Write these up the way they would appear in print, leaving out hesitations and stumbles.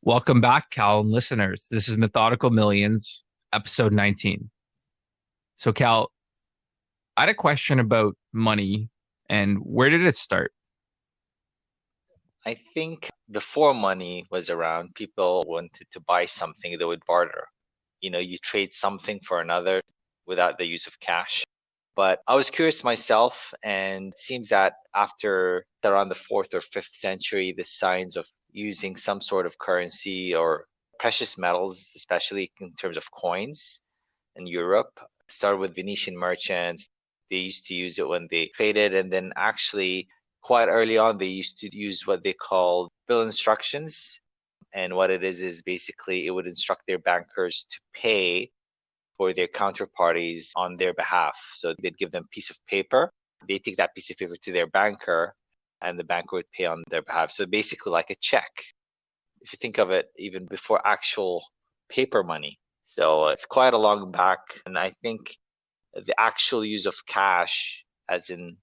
Welcome back, Cal and listeners. This is Methodical Millions, episode 19. So, Cal, I had a question about money and where did it start? I think before money was around, people wanted to buy something, they would barter. You trade something for another without the use of cash. But I was curious myself, and it seems that after around the fourth or fifth century, the signs of using some sort of currency or precious metals, especially in terms of coins in Europe, started with Venetian merchants. They used to use it when they traded, and then actually quite early on, they used to use what they called bill instructions. And what it is basically it would instruct their bankers to pay for their counterparties on their behalf. So they'd give them a piece of paper. They take that piece of paper to their banker, and the banker would pay on their behalf. So basically, like a check, if you think of it, even before actual paper money. So it's quite a long back. And I think the actual use of cash, as in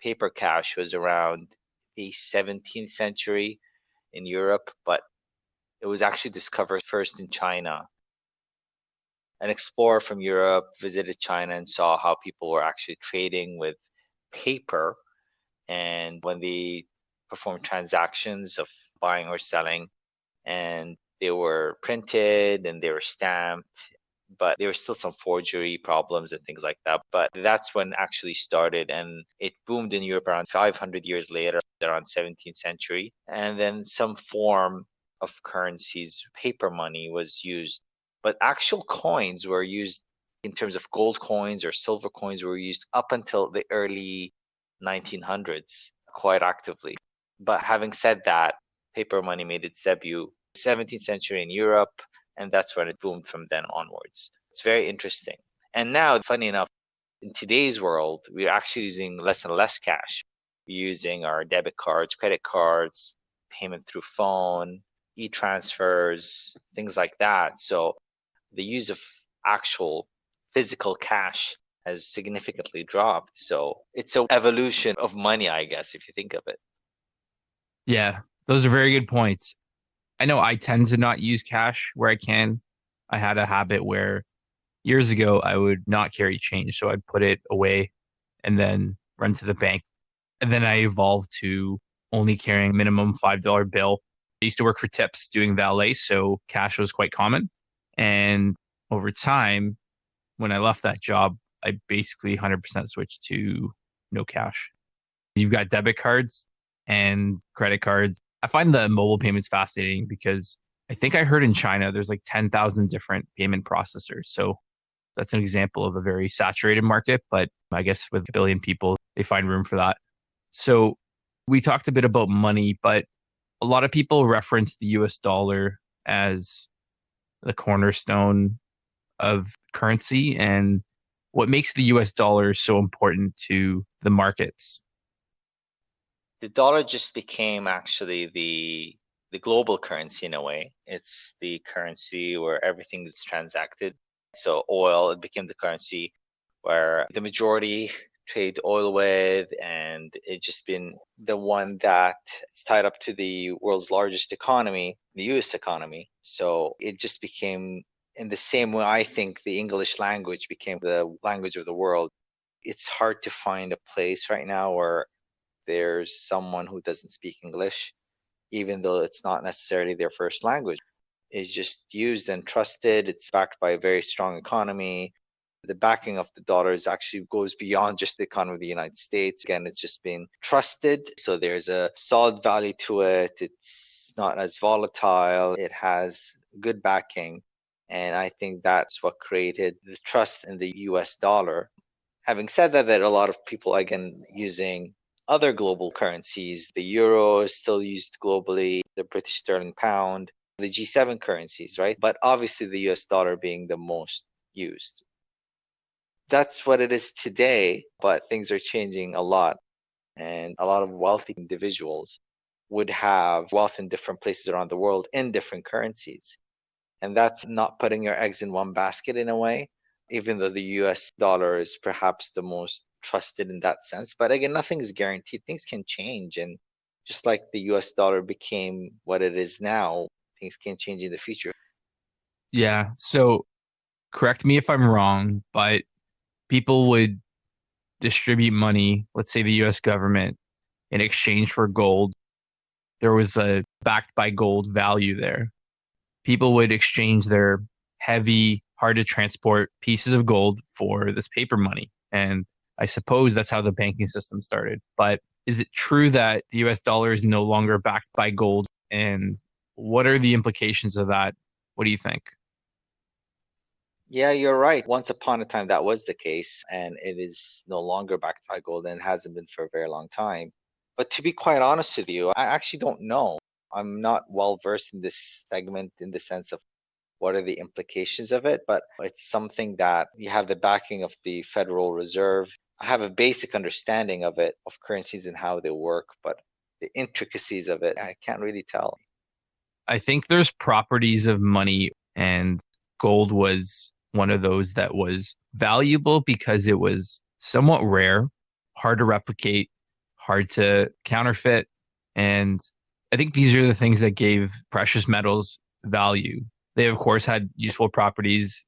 paper cash, was around the 17th century in Europe, but it was actually discovered first in China. An explorer from Europe visited China and saw how people were actually trading with paper. And when they performed transactions of buying or selling, and they were printed and they were stamped, but there were still some forgery problems and things like that. But that's when actually started, and it boomed in Europe around 500 years later, around 17th century. And then some form of currencies, paper money was used, but actual coins were used in terms of gold coins or silver coins were used up until the early 1900s quite actively. But having said that, paper money made its debut 17th century in Europe, and that's when it boomed from then onwards. It's very interesting. And now, funny enough, in today's world, we're actually using less and less cash. We're using our debit cards, credit cards, payment through phone, e-transfers, things like that. So the use of actual physical cash has significantly dropped. So it's an evolution of money, I guess, if you think of it. Yeah, those are very good points. I know I tend to not use cash where I can. I had a habit where years ago I would not carry change, so I'd put it away and then run to the bank. And then I evolved to only carrying minimum $5 bill. I used to work for tips doing valet, so cash was quite common. And over time, when I left that job, I basically 100% switched to no cash. You've got debit cards and credit cards. I find the mobile payments fascinating because I think I heard in China there's like 10,000 different payment processors. So that's an example of a very saturated market, but I guess with a billion people, they find room for that. So we talked a bit about money, but a lot of people reference the US dollar as the cornerstone of currency and what makes the US dollar so important to the markets. The dollar just became actually the global currency in a way. It's the currency where everything is transacted. So oil, it became the currency where the majority trade oil with, and it's just been the one that it's tied up to the world's largest economy, the US economy. So it just became in the same way I think the English language became the language of the world. It's hard to find a place right now where there's someone who doesn't speak English, even though it's not necessarily their first language. It's just used and trusted. It's backed by a very strong economy. The backing of the dollar is actually goes beyond just the economy of the United States. Again, it's just been trusted. So there's a solid value to it. It's not as volatile. It has good backing. And I think that's what created the trust in the US dollar. Having said that, there are a lot of people, again, using other global currencies. The euro is still used globally, the British sterling pound, the G7 currencies, right? But obviously the US dollar being the most used. That's what it is today, but things are changing a lot. And a lot of wealthy individuals would have wealth in different places around the world in different currencies. And that's not putting your eggs in one basket in a way, even though the US dollar is perhaps the most trusted in that sense. But again, nothing is guaranteed. Things can change. And just like the US dollar became what it is now, things can change in the future. Yeah. So correct me if I'm wrong, but people would distribute money, let's say the US government, in exchange for gold. There was a backed by gold value there. People would exchange their heavy, hard to transport pieces of gold for this paper money. And I suppose that's how the banking system started. But is it true that the US dollar is no longer backed by gold? And what are the implications of that? What do you think? Yeah, you're right. Once upon a time, that was the case, and it is no longer backed by gold and hasn't been for a very long time. But to be quite honest with you, I actually don't know. I'm not well versed in this segment in the sense of what are the implications of it, but it's something that you have the backing of the Federal Reserve. I have a basic understanding of it, of currencies and how they work, but the intricacies of it, I can't really tell. I think there's properties of money, and gold was one of those that was valuable because it was somewhat rare, hard to replicate, hard to counterfeit. And I think these are the things that gave precious metals value. They, of course, had useful properties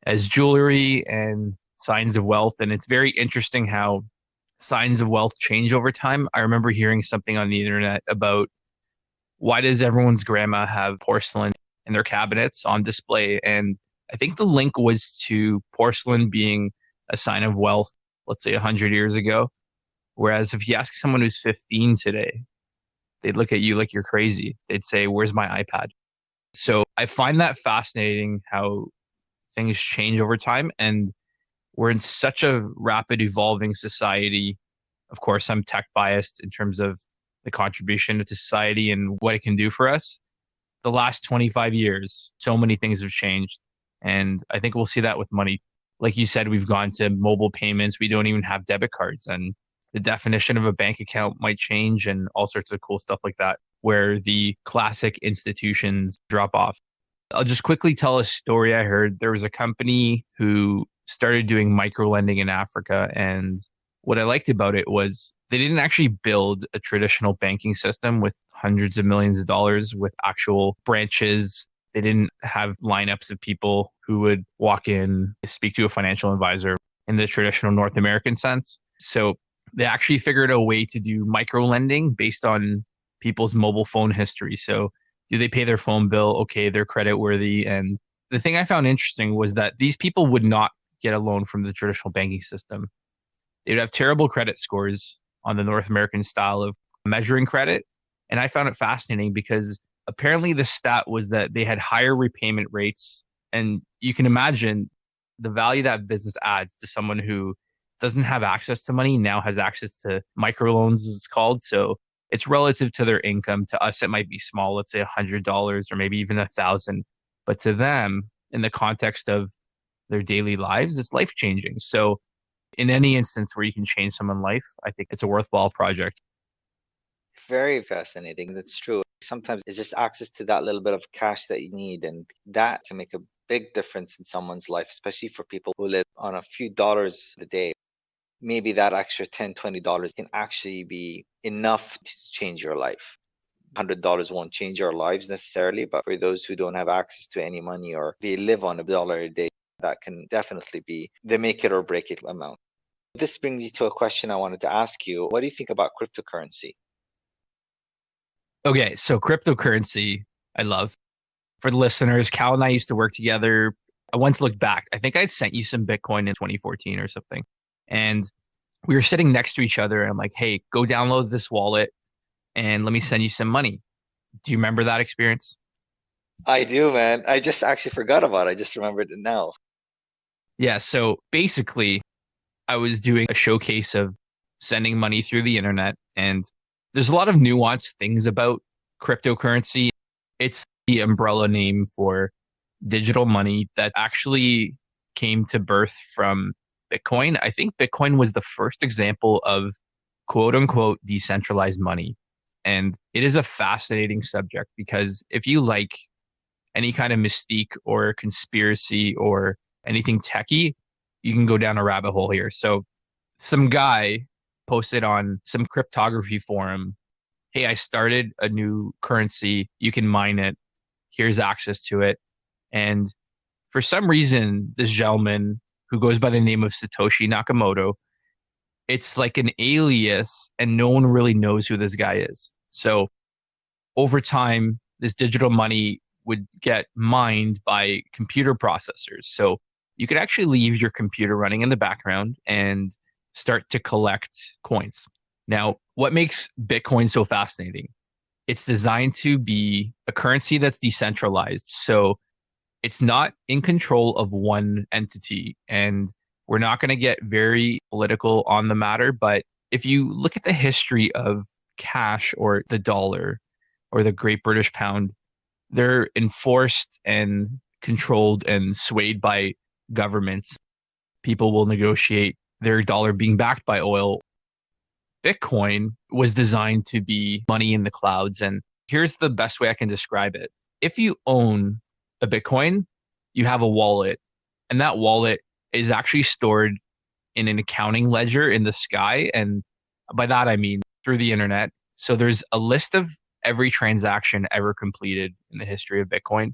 as jewelry and signs of wealth. And it's very interesting how signs of wealth change over time. I remember hearing something on the internet about why does everyone's grandma have porcelain in their cabinets on display? And I think the link was to porcelain being a sign of wealth, let's say 100 years ago. Whereas if you ask someone who's 15 today, they'd look at you like you're crazy. They'd say, "Where's my iPad?" So I find that fascinating how things change over time. And we're in such a rapid evolving society. Of course, I'm tech biased in terms of the contribution to society and what it can do for us. The last 25 years, so many things have changed. And I think we'll see that with money. Like you said, we've gone to mobile payments. We don't even have debit cards. And the definition of a bank account might change and all sorts of cool stuff like that, where the classic institutions drop off. I'll just quickly tell a story I heard. There was a company who started doing micro lending in Africa. And what I liked about it was they didn't actually build a traditional banking system with hundreds of millions of dollars with actual branches. They didn't have lineups of people who would walk in, speak to a financial advisor in the traditional North American sense. So they actually figured a way to do micro lending based on people's mobile phone history. So do they pay their phone bill? Okay, they're credit worthy. And the thing I found interesting was that these people would not get a loan from the traditional banking system. They'd have terrible credit scores on the North American style of measuring credit. And I found it fascinating because apparently the stat was that they had higher repayment rates. And you can imagine the value that business adds to someone who doesn't have access to money, now has access to microloans, as it's called. So it's relative to their income. To us, it might be small, let's say $100 or maybe even 1,000. But to them, in the context of their daily lives, it's life changing. So in any instance where you can change someone's life, I think it's a worthwhile project. Very fascinating. That's true. Sometimes it's just access to that little bit of cash that you need, and that can make a big difference in someone's life, especially for people who live on a few dollars a day. Maybe that extra $10, $20 can actually be enough to change your life. $100 won't change our lives necessarily, but for those who don't have access to any money or they live on $1 a day, that can definitely be the make it or break it amount. This brings me to a question I wanted to ask you. What do you think about cryptocurrency? Okay, so cryptocurrency, I love. For the listeners, Cal and I used to work together. I once looked back. I think I sent you some Bitcoin in 2014 or something. And we were sitting next to each other. And I'm like, hey, go download this wallet and let me send you some money. Do you remember that experience? I do, man. I just actually forgot about it. I just remembered it now. Yeah. So basically, I was doing a showcase of sending money through the internet. And there's a lot of nuanced things about cryptocurrency. It's the umbrella name for digital money that actually came to birth from Bitcoin. I think Bitcoin was the first example of quote unquote decentralized money. And it is a fascinating subject because if you like any kind of mystique or conspiracy or anything techie, you can go down a rabbit hole here. So some guy posted on some cryptography forum, hey, I started a new currency. You can mine it. here's access to it. And for some reason, this gentleman who goes by the name of Satoshi Nakamoto, it's like an alias, and no one really knows who this guy is. So over time, this digital money would get mined by computer processors. So you could actually leave your computer running in the background and start to collect coins. Now, what makes Bitcoin so fascinating? It's designed to be a currency that's decentralized. So it's not in control of one entity. And we're not going to get very political on the matter. But if you look at the history of cash or the dollar or the Great British Pound, they're enforced and controlled and swayed by governments. People will negotiate their dollar being backed by oil. Bitcoin was designed to be money in the clouds. And here's the best way I can describe it. If you own a Bitcoin, you have a wallet, and that wallet is actually stored in an accounting ledger in the sky. And by that, I mean through the internet. So there's a list of every transaction ever completed in the history of Bitcoin.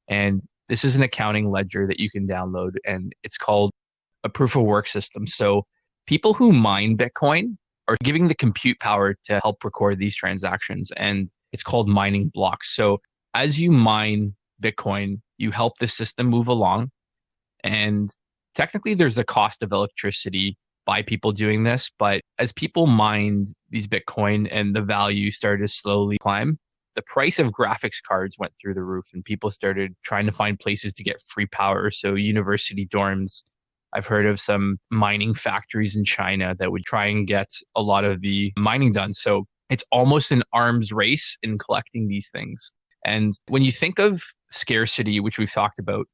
And this is an accounting ledger that you can download, and it's called a proof of work system. So people who mine Bitcoin are giving the compute power to help record these transactions, and it's called mining blocks. So as you mine Bitcoin, you help the system move along. And technically, there's a cost of electricity by people doing this. But as people mined these Bitcoin and the value started to slowly climb, the price of graphics cards went through the roof, and people started trying to find places to get free power. So, university dorms. I've heard of some mining factories in China that would try and get a lot of the mining done. So, it's almost an arms race in collecting these things. And when you think of scarcity, which we've talked about,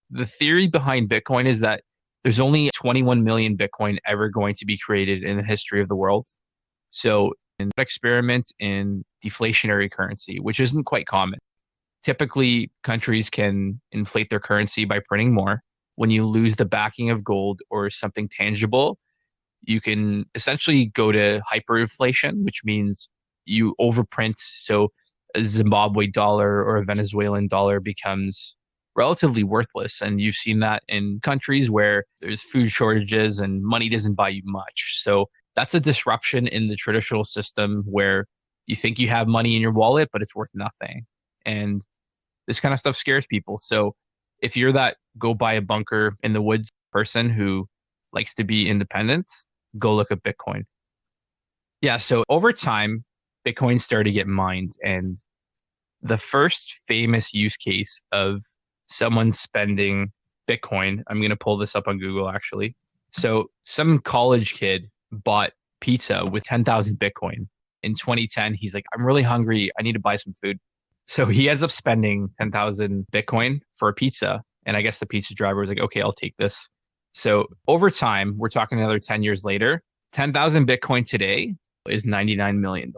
the theory behind Bitcoin is that there's only 21 million Bitcoin ever going to be created in the history of the world. So, an experiment in deflationary currency, which isn't quite common. Typically, countries can inflate their currency by printing more. When you lose the backing of gold or something tangible, you can essentially go to hyperinflation, which means you overprint. So, a Zimbabwe dollar or a Venezuelan dollar becomes relatively worthless. And you've seen that in countries where there's food shortages and money doesn't buy you much. So that's a disruption in the traditional system where you think you have money in your wallet, but it's worth nothing. And this kind of stuff scares people. So if you're that go buy a bunker in the woods person who likes to be independent, go look at Bitcoin. Yeah. So over time, Bitcoin started to get mined. And the first famous use case of someone spending Bitcoin, I'm going to pull this up on Google actually. So some college kid bought pizza with 10,000 Bitcoin. In 2010, he's like, I'm really hungry. I need to buy some food. So he ends up spending 10,000 Bitcoin for a pizza. And I guess the pizza driver was like, okay, I'll take this. So over time, we're talking another 10 years later, 10,000 Bitcoin today is $99 million.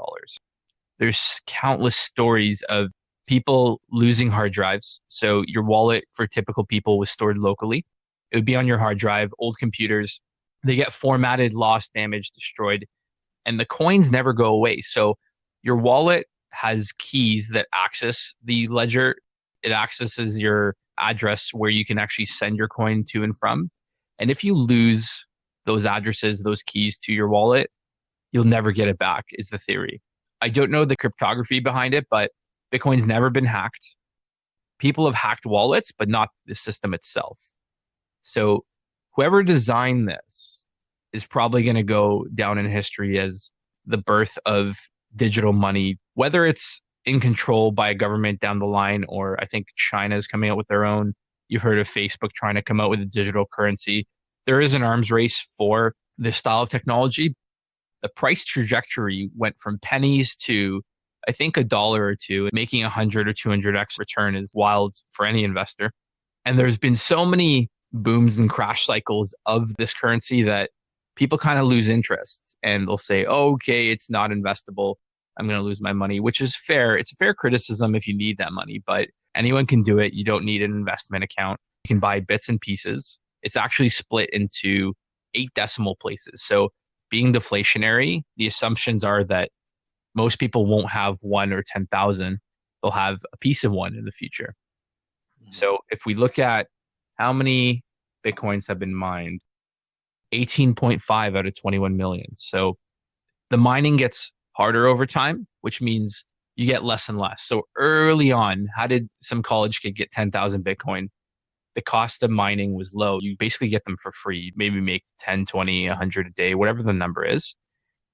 There's countless stories of people losing hard drives. So your wallet for typical people was stored locally. It would be on your hard drive, old computers. They get formatted, lost, damaged, destroyed, and the coins never go away. So your wallet has keys that access the ledger. It accesses your address where you can actually send your coin to and from. And if you lose those addresses, those keys to your wallet, you'll never get it back, is the theory. I don't know the cryptography behind it, but Bitcoin's never been hacked. People have hacked wallets, but not the system itself. So whoever designed this is probably going to go down in history as the birth of digital money, whether it's in control by a government down the line, or I think China is coming out with their own. You've heard of Facebook trying to come out with a digital currency. There is an arms race for this style of technology. The price trajectory went from pennies to, I think, a dollar or two. Making 100 or 200x return is wild for any investor. And there's been so many booms and crash cycles of this currency that people kind of lose interest, and they'll say, oh, okay, it's not investable. I'm going to lose my money, which is fair. It's a fair criticism if you need that money, but anyone can do it. You don't need an investment account. You can buy bits and pieces. It's actually split into 8 decimal places. So being deflationary, the assumptions are that most people won't have 1 or 10,000. they'll have a piece of one in the future. Mhm. So if we look at how many Bitcoins have been mined, 18.5 out of 21 million. So the mining gets harder over time, which means you get less and less. So early on, how did some college kid get 10,000 Bitcoin? The cost of mining was low. You basically get them for free. You maybe make 10, 20, 100 a day, whatever the number is.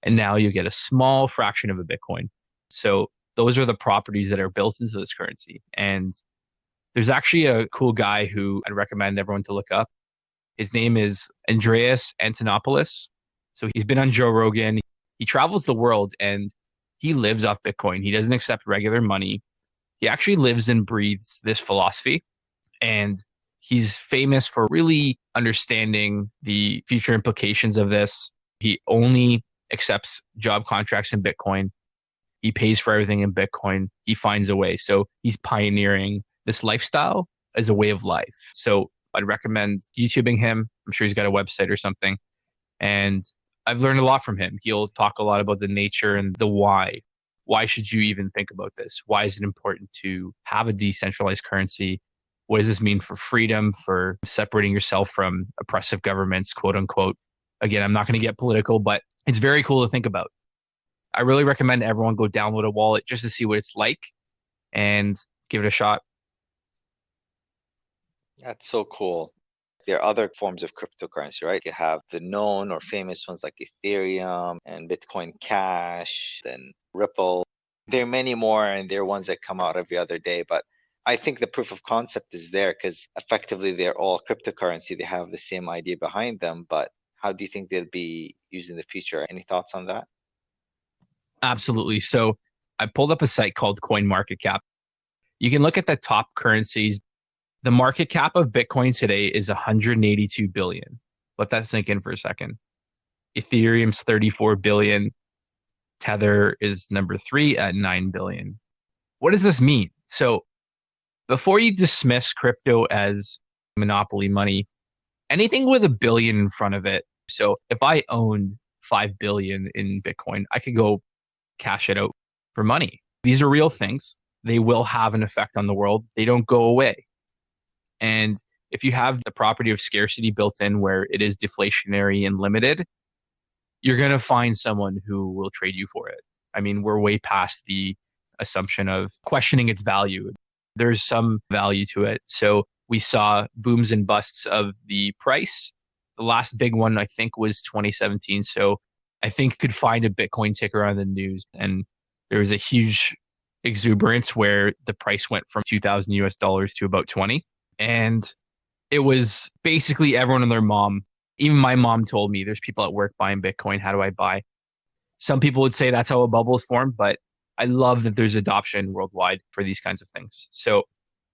And now you get a small fraction of a Bitcoin. So those are the properties that are built into this currency. And there's actually a cool guy who I'd recommend everyone to look up. His name is Andreas Antonopoulos. So he's been on Joe Rogan. He travels the world and he lives off Bitcoin. He doesn't accept regular money. He actually lives and breathes this philosophy. And he's famous for really understanding the future implications of this. He only accepts job contracts in Bitcoin. He pays for everything in Bitcoin. He finds a way. So he's pioneering this lifestyle as a way of life. So I'd recommend YouTubing him. I'm sure he's got a website or something. And I've learned a lot from him. He'll talk a lot about the nature and the why. Why should you even think about this? Why is it important to have a decentralized currency? What does this mean for freedom, for separating yourself from oppressive governments, quote unquote? Again, I'm not going to get political, but it's very cool to think about. I really recommend everyone go download a wallet just to see what it's like and give it a shot. That's so cool. There are other forms of cryptocurrency, right? You have the known or famous ones like Ethereum and Bitcoin Cash, then Ripple. There are many more, and there are ones that come out every other day. But I think the proof of concept is there because effectively they're all cryptocurrency. They have the same idea behind them. But how do you think they'll be used in the future? Any thoughts on that? Absolutely. So I pulled up a site called CoinMarketCap. You can look at the top currencies. The market cap of Bitcoin today is 182 billion. Let that sink in for a second. Ethereum's 34 billion. Tether is number three at 9 billion. What does this mean? So before you dismiss crypto as monopoly money, anything with a billion in front of it. So if I owned 5 billion in Bitcoin, I could go cash it out for money. These are real things. They will have an effect on the world. They don't go away. And if you have the property of scarcity built in where it is deflationary and limited, you're going to find someone who will trade you for it. I mean, we're way past the assumption of questioning its value. There's some value to it. So we saw booms and busts of the price. The last big one, I think, was 2017. So I think could find a Bitcoin ticker on the news. And there was a huge exuberance where the price went from 2000 US dollars to about 20. And it was basically everyone and their mom. Even my mom told me there's people at work buying Bitcoin. How do I buy? Some people would say that's how a bubble is formed, but I love that there's adoption worldwide for these kinds of things. So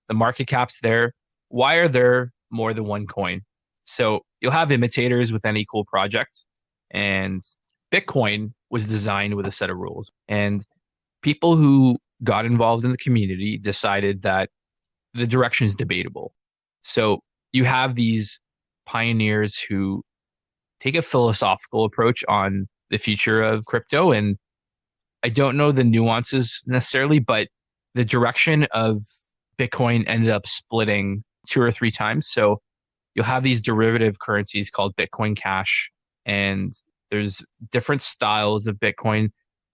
the market cap's there. Why are there more than one coin? So you'll have imitators with any cool project. And Bitcoin was designed with a set of rules. And people who got involved in the community decided that the direction is debatable. So you have these pioneers who take a philosophical approach on the future of crypto. And I don't know the nuances necessarily, but the direction of Bitcoin ended up splitting two or three times. So you'll have these derivative currencies called Bitcoin Cash, and there's different styles of Bitcoin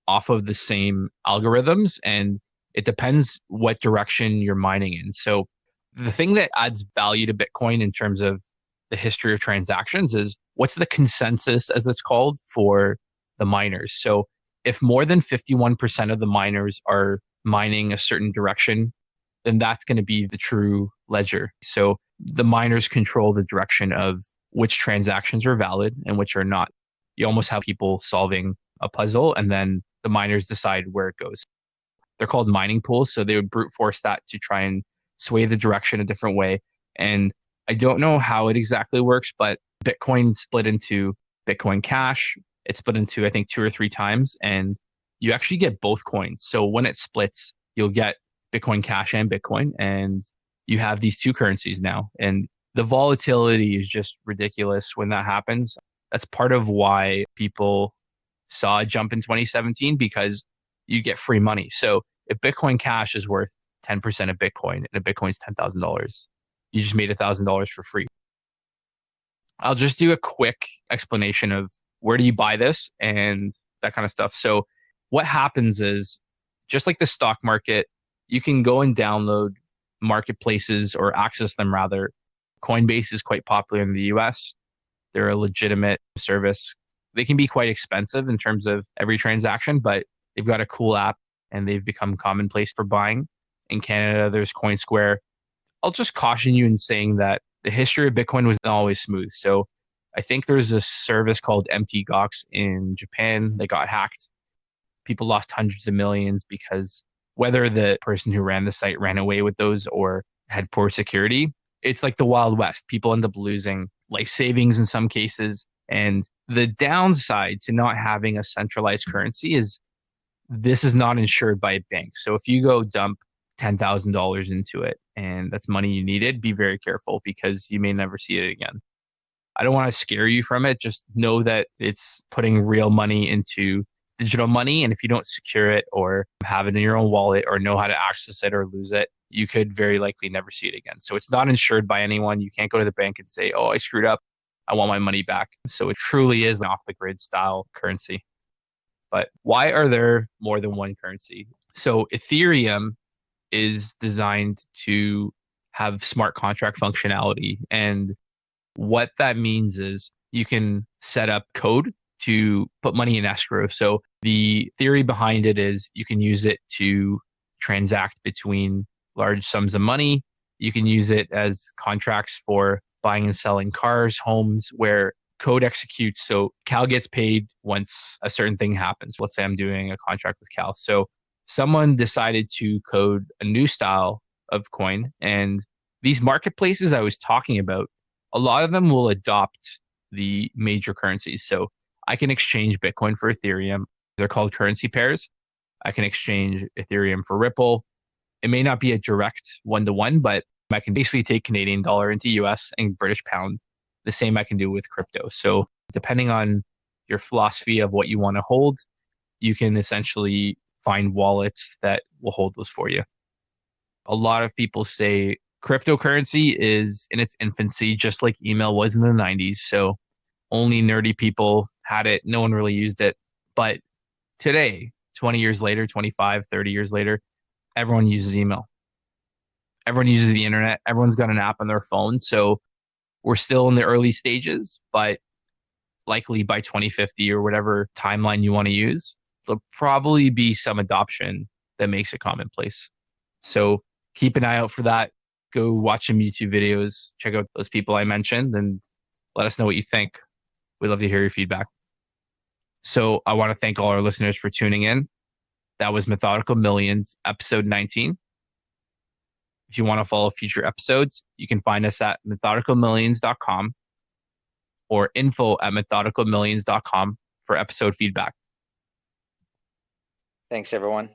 off of the same algorithms, and it depends what direction you're mining in. So the thing that adds value to Bitcoin in terms of the history of transactions is what's the consensus, as it's called, for the miners. So if more than 51% of the miners are mining a certain direction, then that's going to be the true ledger. So the miners control the direction of which transactions are valid and which are not. You almost have people solving a puzzle and then the miners decide where it goes. They're called mining pools. So they would brute force that to try and sway the direction a different way. And I don't know how it exactly works, but Bitcoin split into Bitcoin Cash. It split into, I think, two or three times. And you actually get both coins. So when it splits, you'll get Bitcoin Cash and Bitcoin. And you have these two currencies now. And the volatility is just ridiculous when that happens. That's part of why people saw a jump in 2017 because you get free money. So if Bitcoin Cash is worth 10% of Bitcoin, and a Bitcoin's $10,000. You just made $1,000 for free. I'll just do a quick explanation of where do you buy this and that kind of stuff. So what happens is, just like the stock market, you can go and download marketplaces or access them rather. Coinbase is quite popular in the US. They're a legitimate service. They can be quite expensive in terms of every transaction, but they've got a cool app and they've become commonplace for buying. In Canada, there's CoinSquare. I'll just caution you in saying that the history of Bitcoin was not always smooth. So I think there's a service called MTGOX in Japan that got hacked. People lost hundreds of millions because whether the person who ran the site ran away with those or had poor security, it's like the Wild West. People end up losing life savings in some cases. And the downside to not having a centralized currency is this is not insured by a bank. So if you go dump $10,000 into it and that's money you needed, be very careful because you may never see it again. I don't want to scare you from it. Just know that it's putting real money into digital money. And if you don't secure it or have it in your own wallet or know how to access it or lose it, you could very likely never see it again. So it's not insured by anyone. You can't go to the bank and say, oh, I screwed up. I want my money back. So it truly is an off the grid style currency. But why are there more than one currency? So Ethereum is designed to have smart contract functionality. And what that means is you can set up code to put money in escrow. So the theory behind it is you can use it to transact between large sums of money. You can use it as contracts for buying and selling cars, homes, where code executes. So Cal gets paid once a certain thing happens. Let's say I'm doing a contract with Cal. So someone decided to code a new style of coin. And these marketplaces I was talking about, a lot of them will adopt the major currencies. So I can exchange Bitcoin for Ethereum. They're called currency pairs. I can exchange Ethereum for Ripple. It may not be a direct one-to-one, but I can basically take Canadian dollar into US and British pound. The same I can do with crypto. So depending on your philosophy of what you want to hold, you can essentially find wallets that will hold those for you. A lot of people say cryptocurrency is in its infancy, just like email was in the 90s. So only nerdy people had it. No one really used it. But today, 20 years later, 25, 30 years later, everyone uses email. Everyone uses the internet. Everyone's got an app on their phone. So we're still in the early stages, but likely by 2050 or whatever timeline you want to use, there'll probably be some adoption that makes it commonplace. So keep an eye out for that. Go watch some YouTube videos, check out those people I mentioned, and let us know what you think. We'd love to hear your feedback. So I want to thank all our listeners for tuning in. That was Methodical Millions, episode 19. If you want to follow future episodes, you can find us at methodicalmillions.com or info@methodicalmillions.com for episode feedback. Thanks, everyone.